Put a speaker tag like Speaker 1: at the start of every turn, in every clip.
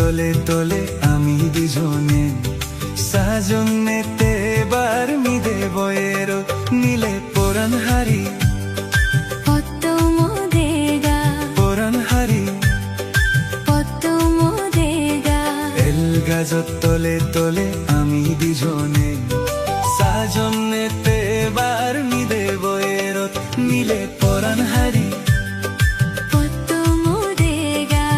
Speaker 1: তলে তলে আমি দুজনে সাজনেতে বার মিদে বয়ের নীলে পরাণ হারি
Speaker 2: পদ্ম মোদেগা
Speaker 1: পরাণ হারি
Speaker 2: পদ্ম মোদেগা
Speaker 1: এল গাজত তলে তলে আমি দুজনে সাজনেতে বার মিদে বয়ের নীলে পরাণ হারি
Speaker 2: পদ্ম মোদেগা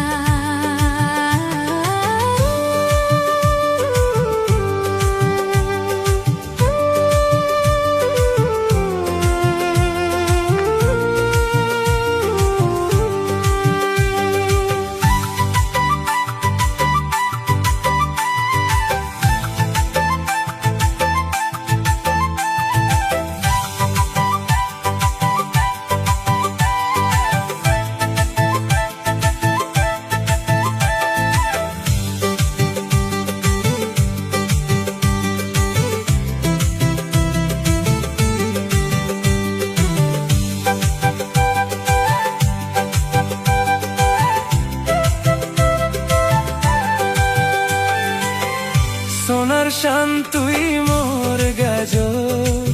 Speaker 1: সোনার শান তুই মোর গাজর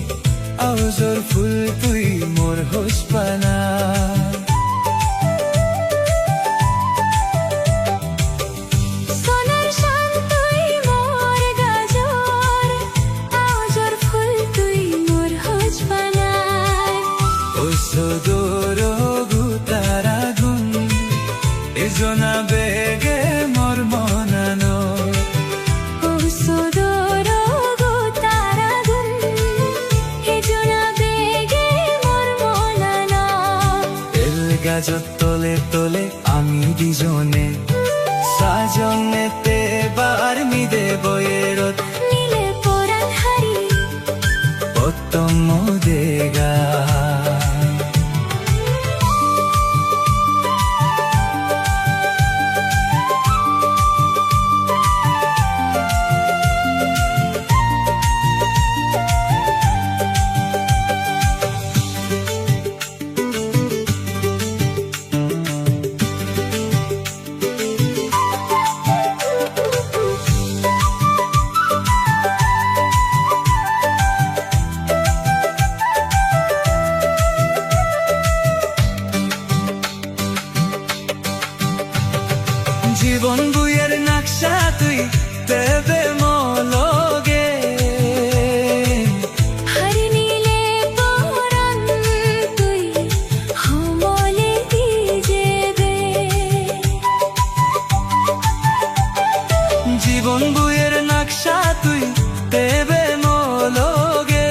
Speaker 1: আউজর ফুল তুই মোর হোসপানা
Speaker 2: সোনার শান তুই মোর গাজর আউজর ফুল তুই মোর হোজপানা
Speaker 1: ও সদর গুতারা গুন এজনা বেগে মোর মনানো
Speaker 2: সুদূর গো তারা গুন হেজনা বেগে মোর মনানা
Speaker 1: এল গাজত তলে তলে আমি দুজনে সাজনেতে বার মিদে বয়েরত
Speaker 2: নীলে পরাণ হারি
Speaker 1: পদ্ম দেগা জীবন বুয়ের নকশা তুই দেবে মলগে
Speaker 2: হারি নীলে পরাণ তুই হমলে দিজেবে
Speaker 1: জীবন বুয়ের নকশা তুই দেবে মলগে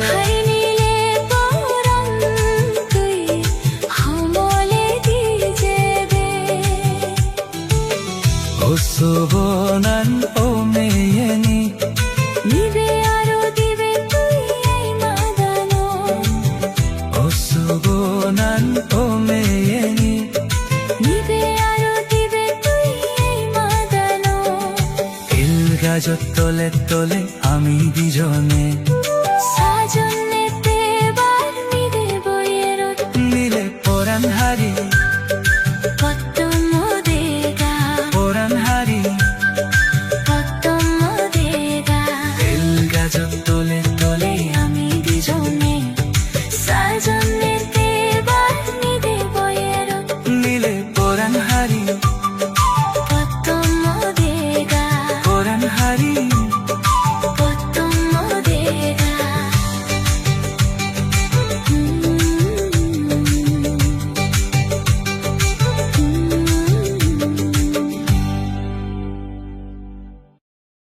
Speaker 2: হারি নীলে পরাণ তুই হমলে দিজেবে
Speaker 1: ও সোবনান ও মেয়েনি
Speaker 2: নিবে আরো দিবে তুই এই মাদানো
Speaker 1: ও সোবনান ও মেয়েনি
Speaker 2: নিবে আরো দিবে তুই এই মাদানো
Speaker 1: এল গাজত তলে তলে আমি দুজনে